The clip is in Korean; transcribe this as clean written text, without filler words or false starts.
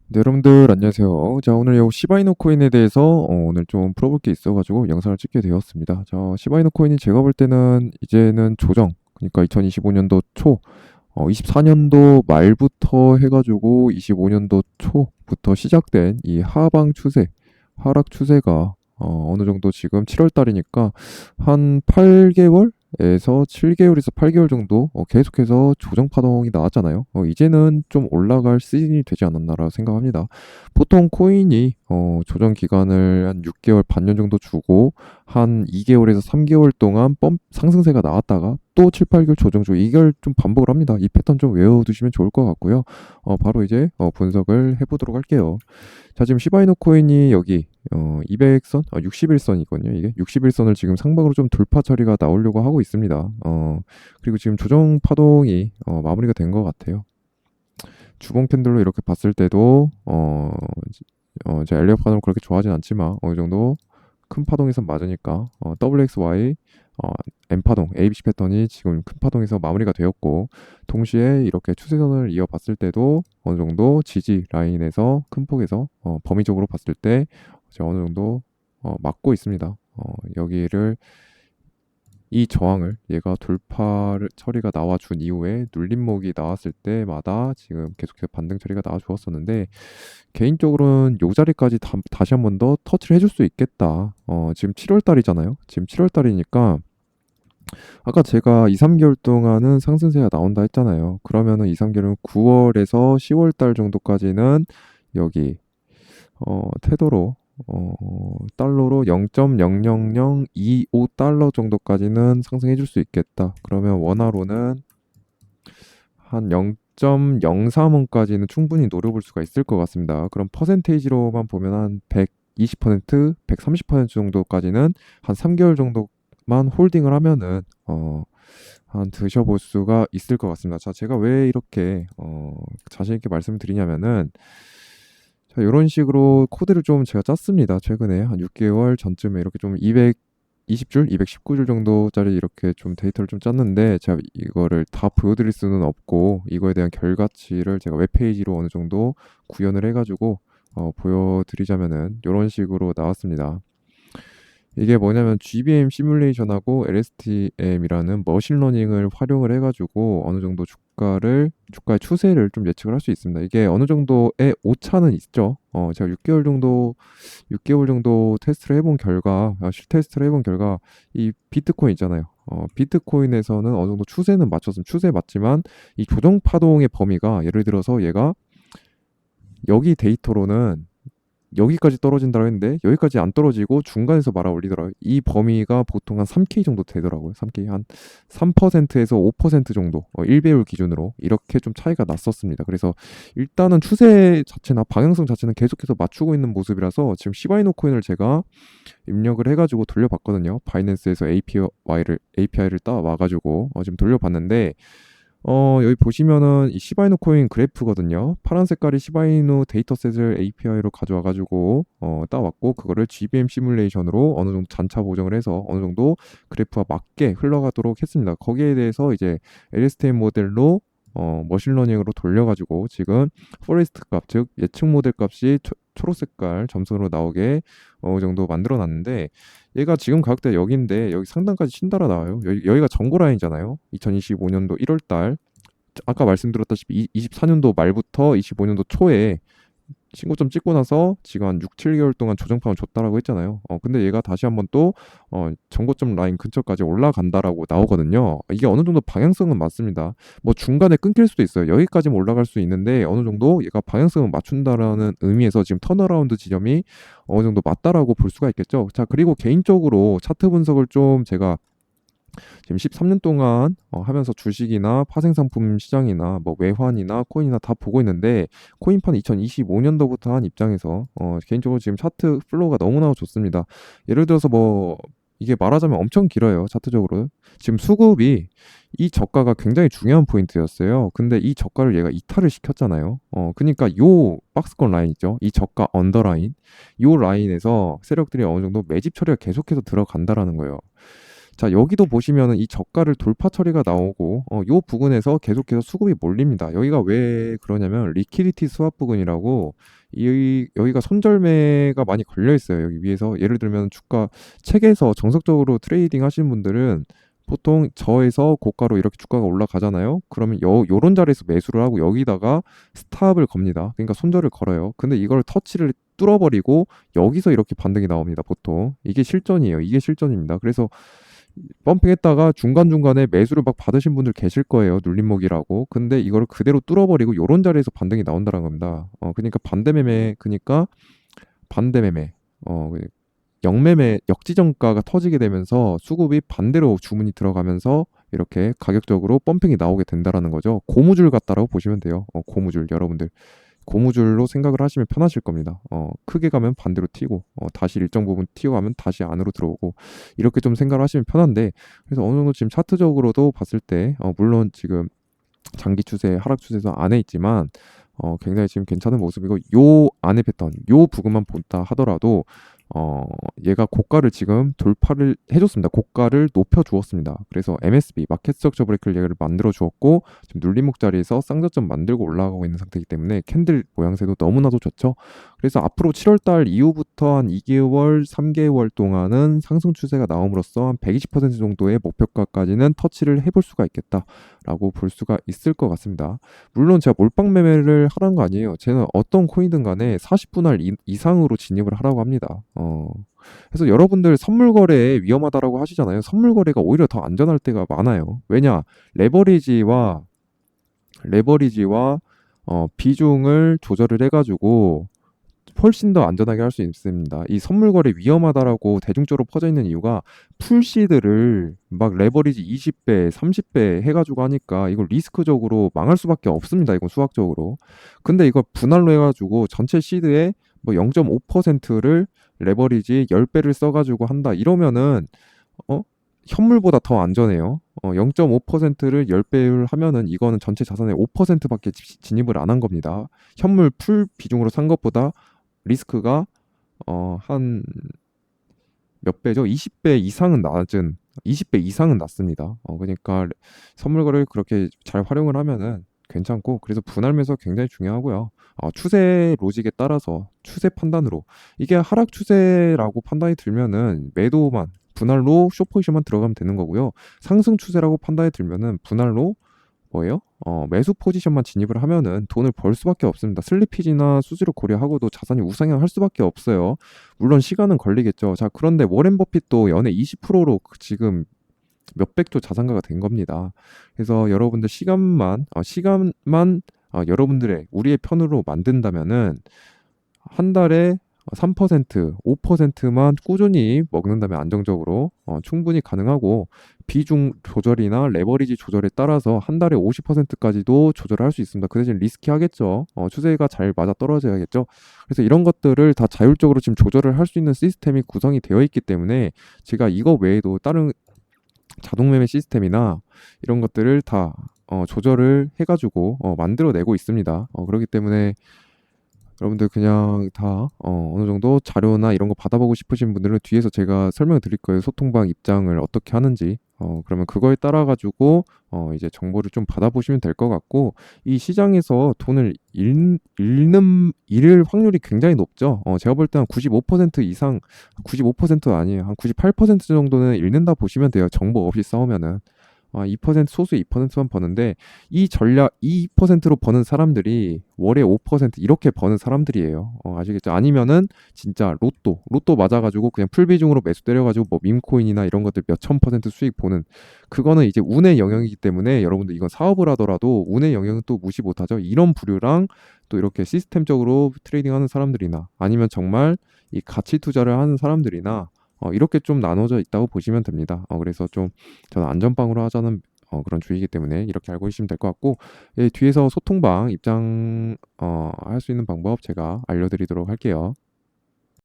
네, 여러분들 안녕하세요. 자, 오늘 요 시바이노 코인에 대해서 오늘 좀 풀어볼 게 있어가지고 영상을 찍게 되었습니다. 자, 시바이노 코인이 제가 볼 때는 이제는 조정, 그러니까 2025년도 초, 24년도 말부터 해가지고 25년도 초부터 시작된 이 하방 추세, 하락 추세가 어느 정도 지금 7월 달이니까 한 8개월에서 7개월에서 8개월 정도 계속해서 조정 파동이 나왔잖아요. 이제는 좀 올라갈 시즌이 되지 않았나라 생각합니다. 보통 코인이 조정 기간을 한 6개월, 반년 정도 주고 한 2개월에서 3개월 동안 상승세가 나왔다가 또 7, 8개월 조정 중 이걸 좀 반복을 합니다. 이 패턴 좀 외워두시면 좋을 것 같고요. 바로 이제 분석을 해보도록 할게요. 자, 지금 시바이노 코인이 여기 200선, 61선이거든요. 이게 61선을 지금 상방으로 좀 돌파 처리가 나오려고 하고 있습니다. 그리고 지금 조정 파동이 마무리가 된 것 같아요. 주봉 캔들로 이렇게 봤을 때도 제 엘리어 파동은 그렇게 좋아하진 않지만 어느 정도 큰 파동에서 맞으니까 WXY M 파동, ABC 패턴이 지금 큰 파동에서 마무리가 되었고, 동시에 이렇게 추세선을 이어봤을 때도 어느 정도 지지 라인에서 큰 폭에서 범위적으로 봤을 때 이제 어느 정도 막고 있습니다. 여기를 이 저항을 얘가 돌파 처리가 나와준 이후에 눌림목이 나왔을 때마다 지금 계속해서 반등 처리가 나와 주었었는데, 개인적으로는 요 자리까지 다시 한 번 더 터치를 해줄 수 있겠다. 지금 7월 달이잖아요. 지금 7월 달이니까 아까 제가 2, 3개월 동안은 상승세가 나온다 했잖아요. 그러면은 2, 3개월은 9월에서 10월 달 정도까지는 여기 테더로 달러로 0.00025 달러 정도까지는 상승해 줄 수 있겠다. 그러면 원화로는 한 0.03원까지는 충분히 노려볼 수가 있을 것 같습니다. 그럼 퍼센테이지로만 보면 한 120%, 130% 정도까지는 한 3개월 정도만 홀딩을 하면은 한 드셔볼 수가 있을 것 같습니다. 자, 제가 왜 이렇게 자신 있게 말씀드리냐면은, 자, 이런 식으로 코드를 좀 제가 짰습니다. 최근에 한 6개월 전쯤에 이렇게 좀 220줄, 219줄 정도짜리 이렇게 좀 데이터를 좀 짰는데, 제가 이거를 다 보여드릴 수는 없고, 이거에 대한 결과치를 제가 웹페이지로 어느 정도 구현을 해가지고 보여드리자면은 이런 식으로 나왔습니다. 이게 뭐냐면 GBM 시뮬레이션하고 LSTM이라는 머신러닝을 활용을 해가지고 어느 정도 주가의 추세를 좀 예측을 할 수 있습니다. 이게 어느 정도의 오차는 있죠. 제가 6개월 정도 테스트를 해본 결과, 실테스트를 해본 결과, 이 비트코인 있잖아요. 비트코인에서는 어느 정도 추세는 맞췄습니다. 추세 맞지만 이 조정 파동의 범위가, 예를 들어서 얘가 여기 데이터로는 여기까지 떨어진다고 했는데 여기까지 안 떨어지고 중간에서 말아 올리더라고요. 이 범위가 보통 한 3K 정도 되더라고요. 3K 한 3%에서 5% 정도, 1배율 기준으로 이렇게 좀 차이가 났었습니다. 그래서 일단은 추세 자체나 방향성 자체는 계속해서 맞추고 있는 모습이라서 지금 시바이노 코인을 제가 입력을 해가지고 돌려봤거든요. 바이낸스에서 API를 따 와가지고 지금 돌려봤는데, 여기 보시면은 이 시바이누 코인 그래프거든요. 파란 색깔이 시바이누 데이터셋을 API로 가져와가지고 따왔고, 그거를 GBM 시뮬레이션으로 어느 정도 잔차 보정을 해서 어느 정도 그래프와 맞게 흘러가도록 했습니다. 거기에 대해서 이제 LSTM 모델로 머신러닝으로 돌려가지고 지금 포레스트 값, 즉 예측 모델 값이 초록 색깔 점선으로 나오게 어느 정도 만들어 놨는데, 얘가 지금 가격대 여기인데 여기 상단까지 친달아 나와요. 여기가 전고 라인이잖아요. 2025년도 1월 달, 아까 말씀드렸다시피 24년도 말부터 25년도 초에 신고점 찍고 나서 지금 한 6, 7개월 동안 조정판을 줬다라고 했잖아요. 근데 얘가 다시 한번 또 전고점 라인 근처까지 올라간다라고 나오거든요. 이게 어느 정도 방향성은 맞습니다. 뭐 중간에 끊길 수도 있어요. 여기까지는 올라갈 수 있는데 어느 정도 얘가 방향성을 맞춘다라는 의미에서 지금 턴어라운드 지점이 어느 정도 맞다라고 볼 수가 있겠죠. 자, 그리고 개인적으로 차트 분석을 좀 제가 지금 13년 동안 하면서 주식이나 파생상품 시장이나 뭐 외환이나 코인이나 다 보고 있는데, 코인판 2025년도부터 한 입장에서 개인적으로 지금 차트 플로우가 너무나 좋습니다. 예를 들어서 뭐 이게 말하자면 엄청 길어요. 차트적으로 지금 수급이, 이 저가가 굉장히 중요한 포인트였어요. 근데 이 저가를 얘가 이탈을 시켰잖아요. 그러니까 요 박스권 라인 있죠, 이 저가 언더라인, 요 라인에서 세력들이 어느 정도 매집 처리가 계속해서 들어간다라는 거예요. 자, 여기도 보시면은 이 저가를 돌파 처리가 나오고 요 부근에서 계속해서 수급이 몰립니다. 여기가 왜 그러냐면 리퀴디티 스왑 부근이라고 여기가 손절매가 많이 걸려 있어요. 여기 위에서 예를 들면 주가 책에서 정석적으로 트레이딩 하시는 분들은 보통 저에서 고가로 이렇게 주가가 올라가잖아요. 그러면 요런 자리에서 매수를 하고 여기다가 스탑을 겁니다. 그러니까 손절을 걸어요. 근데 이걸 터치를 뚫어버리고 여기서 이렇게 반등이 나옵니다. 보통 이게 실전이에요. 이게 실전입니다. 그래서 펌핑했다가 중간중간에 매수를 막 받으신 분들 계실 거예요. 눌림목이라고. 근데 이거를 그대로 뚫어버리고 요런 자리에서 반등이 나온다는 겁니다. 그러니까 반대매매, 그러니까 반대매매, 역매매, 역지정가가 터지게 되면서 수급이 반대로 주문이 들어가면서 이렇게 가격적으로 펌핑이 나오게 된다라는 거죠. 고무줄 같다라고 보시면 돼요. 고무줄 여러분들. 고무줄로 생각을 하시면 편하실 겁니다. 크게 가면 반대로 튀고, 다시 일정 부분 튀어가면 다시 안으로 들어오고, 이렇게 좀 생각을 하시면 편한데, 그래서 어느 정도 지금 차트적으로도 봤을 때, 물론 지금 장기 추세, 하락 추세에서 안에 있지만, 굉장히 지금 괜찮은 모습이고, 요 안에 패턴, 요 부분만 본다 하더라도, 얘가 고가를 지금 돌파를 해줬습니다. 고가를 높여주었습니다. 그래서 MSB, 마켓 스트럭처 브레이크를 얘를 만들어 주었고, 지금 눌림목 자리에서 쌍저점 만들고 올라가고 있는 상태이기 때문에 캔들 모양새도 너무나도 좋죠. 그래서 앞으로 7월달 이후부터 한 2개월, 3개월 동안은 상승 추세가 나옴으로써 한 120% 정도의 목표가까지는 터치를 해볼 수가 있겠다라고 볼 수가 있을 것 같습니다. 물론 제가 몰빵 매매를 하라는 거 아니에요. 쟤는 어떤 코인든 간에 40분할 이상으로 진입을 하라고 합니다. 그래서 여러분들 선물 거래에 위험하다라고 하시잖아요. 선물 거래가 오히려 더 안전할 때가 많아요. 왜냐? 레버리지와 비중을 조절을 해가지고 훨씬 더 안전하게 할 수 있습니다. 이 선물 거래 위험하다라고 대중적으로 퍼져 있는 이유가 풀시드를 막 레버리지 20배, 30배 해가지고 하니까 이걸 리스크적으로 망할 수밖에 없습니다. 이건 수학적으로. 근데 이걸 분할로 해가지고 전체 시드의 뭐 0.5%를 레버리지 10배를 써가지고 한다. 이러면은 현물보다 더 안전해요. 0.5%를 10배를 하면은 이거는 전체 자산의 5%밖에 진입을 안 한 겁니다. 현물 풀 비중으로 산 것보다 리스크가 한 몇 배죠? 20배 이상은 낮은 20배 이상은 낮습니다. 그러니까 선물 거래를 그렇게 잘 활용을 하면은 괜찮고, 그래서 분할 매수 굉장히 중요하고요. 추세 로직에 따라서 추세 판단으로 이게 하락 추세라고 판단이 들면은 매도만 분할로 숏 포지션만 들어가면 되는 거고요. 상승 추세라고 판단이 들면은 분할로 뭐예요? 매수 포지션만 진입을 하면은 돈을 벌 수밖에 없습니다. 슬리피지나 수수료 고려하고도 자산이 우상향할 수밖에 없어요. 물론 시간은 걸리겠죠. 자, 그런데 워렌 버핏도 연에 20%로 지금 몇백조 자산가가 된 겁니다. 그래서 여러분들 시간만 여러분들의 우리의 편으로 만든다면은 한 달에 3%, 5%만 꾸준히 먹는다면 안정적으로 충분히 가능하고, 비중 조절이나 레버리지 조절에 따라서 한 달에 50%까지도 조절할 수 있습니다. 그 대신 리스키하겠죠. 추세가 잘 맞아 떨어져야겠죠. 그래서 이런 것들을 다 자율적으로 지금 조절을 할 수 있는 시스템이 구성이 되어 있기 때문에 제가 이거 외에도 다른 자동 매매 시스템이나 이런 것들을 다 조절을 해가지고 만들어내고 있습니다. 그렇기 때문에 여러분들 그냥 다 어느 정도 자료나 이런 거 받아보고 싶으신 분들은 뒤에서 제가 설명을 드릴 거예요. 소통방 입장을 어떻게 하는지. 그러면 그거에 따라 가지고 이제 정보를 좀 받아보시면 될 것 같고, 이 시장에서 돈을 잃을 확률이 굉장히 높죠. 제가 볼 때는 95% 이상, 95%는 아니에요. 한 98% 정도는 잃는다 보시면 돼요. 정보 없이 싸우면은. 2% 소수 2%만 버는데, 이 전략 2%로 버는 사람들이 월에 5% 이렇게 버는 사람들이에요. 아시겠죠? 아니면은 진짜 로또 맞아가지고 그냥 풀비중으로 매수 때려가지고 뭐 밈코인이나 이런 것들 몇천 퍼센트 수익 보는, 그거는 이제 운의 영역이기 때문에 여러분들 이건 사업을 하더라도 운의 영역은 또 무시 못하죠. 이런 부류랑 또 이렇게 시스템적으로 트레이딩하는 사람들이나 아니면 정말 이 가치 투자를 하는 사람들이나 이렇게 좀 나눠져 있다고 보시면 됩니다. 그래서 좀 저는 안전빵으로 하자는 그런 주의이기 때문에 이렇게 알고 계시면 될 것 같고, 뒤에서 소통방 입장 할 수 있는 방법 제가 알려드리도록 할게요.